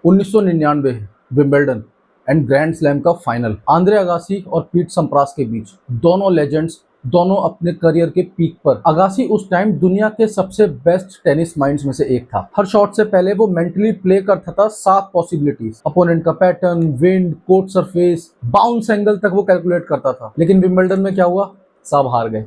1999 Wimbledon and grand slam का final, Andre Agassi और Pete Sampras के बीच। दोनों लेजेंड्स, दोनों अपने करियर के पीक पर। अगासी उस टाइम दुनिया के सबसे बेस्ट टेनिस माइंड्स में से एक था। हर शॉट से पहले वो मेंटली प्ले करता था 7 पॉसिबिलिटीज, अपोनेंट का pattern, wind, court surface, bounce angle तक वो कैलकुलेट करता था। लेकिन विंबलडन में क्या हुआ? सब हार गए।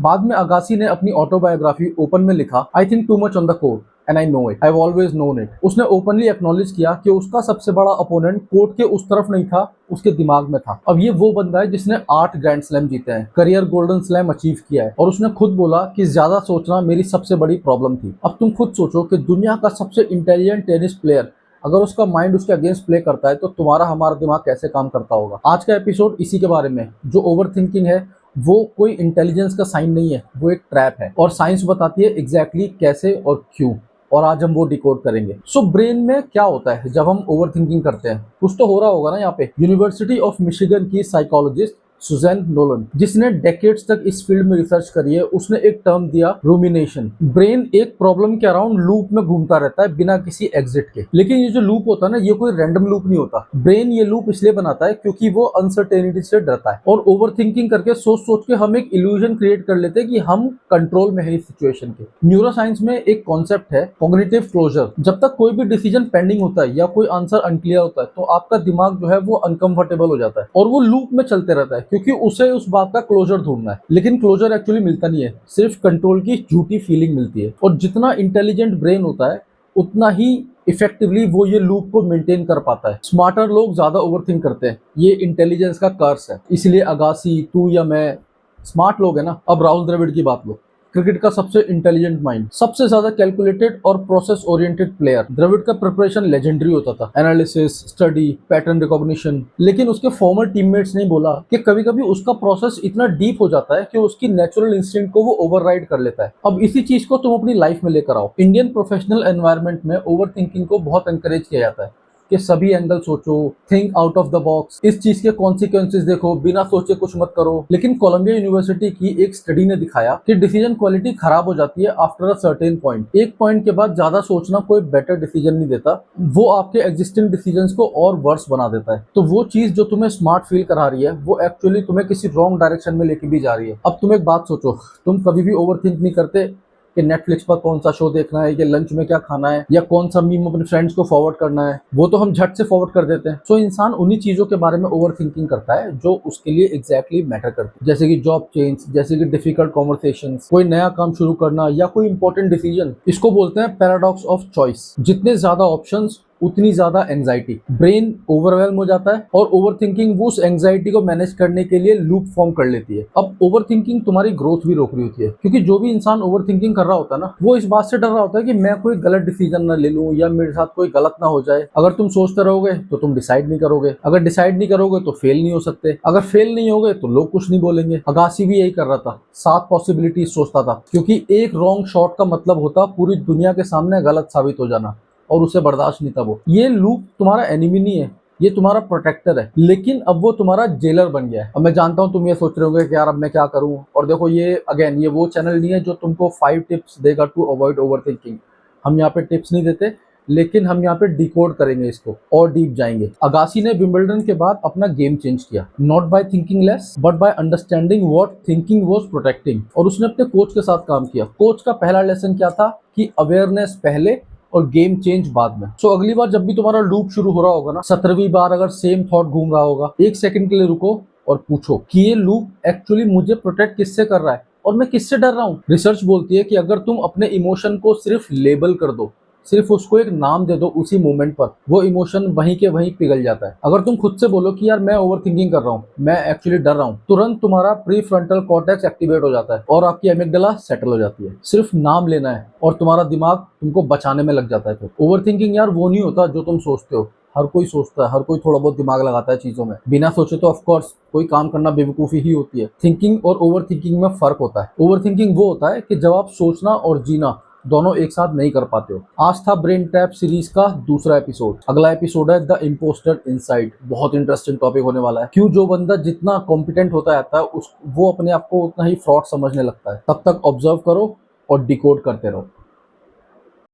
बाद में अगासी ने अपनी ऑटोबायोग्राफी ओपन में लिखा, I think too much on the court and I know it, I have always known it. उसने ओपनली एक्नॉलेज किया कि उसका सबसे बड़ा अपोनेंट कोर्ट के उस तरफ नहीं था, उसके दिमाग में था। अब ये वो बंदा है जिसने 8 ग्रैंड स्लैम जीते हैं, करियर गोल्डन स्लैम अचीव किया है, और उसने खुद बोला कि ज्यादा सोचना मेरी सबसे बड़ी प्रॉब्लम थी। अब तुम खुद सोचो कि दुनिया का सबसे इंटेलिजेंट टेनिस प्लेयर अगर उसका माइंड उसके अगेंस्ट प्ले करता है तो तुम्हारा हमारा दिमाग कैसे काम करता होगा। आज का एपिसोड इसी के बारे में। जो ओवर थिंकिंग है वो कोई इंटेलिजेंस का साइन नहीं है, वो एक ट्रैप है, और साइंस बताती है एग्जैक्टली कैसे और क्यों, और आज हम वो डिकोड करेंगे। सो ब्रेन में क्या होता है जब हम ओवर थिंकिंग करते हैं? कुछ तो हो रहा होगा ना यहाँ पे। यूनिवर्सिटी ऑफ मिशिगन की साइकोलॉजिस्ट सुजैन नोलन, जिसने डेकेड्स तक इस फील्ड में रिसर्च करी है, उसने एक टर्म दिया, रूमिनेशन। ब्रेन एक प्रॉब्लम के अराउंड लूप में घूमता रहता है बिना किसी एग्जिट के। लेकिन ये जो लूप होता है ना, ये कोई रैंडम लूप नहीं होता। ब्रेन ये लूप इसलिए बनाता है क्योंकि वो अनसर्टेनिटी से डरता है, और ओवर थिंकिंग करके सोच सोच के हम एक इल्यूजन क्रिएट कर लेते हैं कि हम कंट्रोल में है इस सिचुएशन के। न्यूरोसाइंस में एक कॉन्सेप्ट है कॉग्निटिव क्लोजर। जब तक कोई भी डिसीजन पेंडिंग होता है या कोई आंसर अनक्लियर होता है तो आपका दिमाग जो है वो अनकंफर्टेबल हो जाता है और वो लूप में चलते रहता है, क्योंकि उसे उस बात का क्लोजर ढूंढना है। लेकिन क्लोजर एक्चुअली मिलता नहीं है, सिर्फ कंट्रोल की झूठी फीलिंग मिलती है। और जितना इंटेलिजेंट ब्रेन होता है उतना ही इफेक्टिवली वो ये लूप को मेंटेन कर पाता है। स्मार्टर लोग ज्यादा ओवरथिंक करते हैं, ये इंटेलिजेंस का कर्स है। इसलिए अगासी, तू या मैं स्मार्ट लोग है ना। अब राहुल द्रविड़ की बात लो, क्रिकेट का सबसे इंटेलिजेंट माइंड, सबसे ज्यादा कैलकुलेटेड और प्रोसेस ओरिएंटेड प्लेयर। द्रविड़ का प्रिपरेशन लेजेंडरी होता था, एनालिसिस, स्टडी, पैटर्न रिकॉग्निशन। लेकिन उसके फॉर्मर टीममेट्स ने बोला कि कभी कभी उसका प्रोसेस इतना डीप हो जाता है कि उसकी नेचुरल इंस्टिंक्ट को वो ओवरराइड कर लेता है। अब इसी चीज को तुम अपनी लाइफ में लेकर आओ। इंडियन प्रोफेशनल एनवायरनमेंट में ओवर थिंकिंग को बहुत एनकरेज किया जाता है कि सभी एंगल सोचो, think out of the box, इस चीज के कॉन्सिक्वेंसेस देखो, बिना सोचे कुछ मत करो। लेकिन कोलंबिया यूनिवर्सिटी की एक स्टडी ने दिखाया कि डिसीजन क्वालिटी खराब हो जाती है आफ्टर अ सर्टेन पॉइंट। एक पॉइंट के बाद ज्यादा सोचना कोई बेटर डिसीजन नहीं देता, वो आपके एग्जिस्टिंग डिसीजंस को और वर्स बना देता है। तो वो चीज जो तुम्हें स्मार्ट फील करा रही है वो एक्चुअली तुम्हें किसी रॉन्ग डायरेक्शन में लेके भी जा रही है। अब तुम एक बात सोचो, तुम कभी भी ओवर थिंक नहीं करते कि नेटफ्लिक्स पर कौन सा शो देखना है, या लंच में क्या खाना है, या कौन सा मीम अपने फ्रेंड्स को फॉरवर्ड करना है। वो तो हम झट से फॉरवर्ड कर देते हैं। सो इंसान उन्हीं चीजों के बारे में ओवर थिंकिंग करता है जो उसके लिए एग्जैक्टली मैटर करती है, जैसे कि जॉब चेंज, जैसे कि डिफिकल्ट कॉन्वर्सेशंस, कोई नया काम शुरू करना, या कोई इंपॉर्टेंट डिसीजन। इसको बोलते हैं पैराडॉक्स ऑफ चॉइस। जितने ज्यादा ऑप्शंस उतनी ज्यादा एंजाइटी, ब्रेन ओवरवेल्म हो जाता है, और ओवर थिंकिंग वो उस एंजाइटी को मैनेज करने के लिए लूप फॉर्म कर लेती है। अब ओवर थिंकिंग तुम्हारी ग्रोथ भी रोक रही होती है, क्योंकि जो भी इंसान ओवर थिंकिंग कर रहा होता है ना, वो इस बात से डर रहा होता है कि मैं कोई गलत डिसीजन ना ले लूं, या मेरे साथ कोई गलत ना हो जाए। अगर तुम सोचते रहोगे तो तुम डिसाइड नहीं करोगे, अगर डिसाइड नहीं करोगे तो फेल नहीं हो सकते, अगर फेल नहीं होगे तो लोग कुछ नहीं बोलेंगे। अगासी भी यही कर रहा था, 7 पॉसिबिलिटी सोचता था, क्योंकि एक रॉन्ग शॉट का मतलब होता पूरी दुनिया के सामने गलत साबित हो जाना, और उसे बर्दाश्त नहीं था। वो ये लूप तुम्हारा एनिमी नहीं है, ये तुम्हारा प्रोटेक्टर है, लेकिन अब वो तुम्हारा जेलर बन गया है। अब मैं जानता हूँ तुम ये सोच रहे होगे कि यार अब मैं क्या करूँ। और देखो, ये अगेन ये वो चैनल नहीं है जो तुमको 5 टिप्स देगा टू अवॉइड ओवरथिंकिंग। हम यहाँ पे टिप्स नहीं देते, लेकिन हम यहाँ पे डिकोड करेंगे इसको और डीप जाएंगे। अगासी ने विंबलडन के बाद अपना गेम चेंज किया, not by thinking less but by understanding what thinking was protecting. और उसने अपने कोच के साथ काम किया। कोच का पहला लेसन क्या था कि अवेयरनेस पहले और गेम चेंज बाद में। सो अगली बार जब भी तुम्हारा लूप शुरू हो रहा होगा ना, 17वीं बार अगर सेम थॉट घूम रहा होगा, 1 सेकंड के लिए रुको और पूछो कि ये लूप एक्चुअली मुझे प्रोटेक्ट किससे कर रहा है और मैं किससे डर रहा हूँ। रिसर्च बोलती है कि अगर तुम अपने इमोशन को सिर्फ लेबल कर दो, सिर्फ उसको एक नाम दे दो उसी मोमेंट पर, वो इमोशन वहीं के वहीं पिघल जाता है। अगर तुम खुद से बोलो कि यार मैं ओवर थिंकिंग कर रहा हूँ, मैं एक्चुअली डर रहा हूँ, तुरंत तुम्हारा प्री फ्रंटल कॉर्टेक्स एक्टिवेट हो जाता है और आपकी एमिगडाला सेटल हो जाती है। सिर्फ नाम लेना है और तुम्हारा दिमाग तुमको बचाने में लग जाता है। फिर ओवर थिंकिंग यार वो नहीं होता जो तुम सोचते हो। हर कोई सोचता है, हर कोई थोड़ा बहुत दिमाग लगाता है चीजों में। बिना सोचे तो ऑफकोर्स कोई काम करना बेवकूफी ही होती है। थिंकिंग और ओवर थिंकिंग में फर्क होता है। ओवर थिंकिंग वो होता है कि जब आप सोचना और जीना दोनों एक साथ नहीं कर पाते हो। आज था ब्रेन टैप सीरीज का दूसरा एपिसोड। अगला एपिसोड है द इम्पोस्टर इनसाइड। बहुत इंटरेस्टिंग टॉपिक होने वाला है। क्यों जो बंदा जितना कॉम्पिटेंट होता रहता है वो अपने आप को उतना ही फ्रॉड समझने लगता है। तब तक ऑब्जर्व करो और डिकोड करते रहो।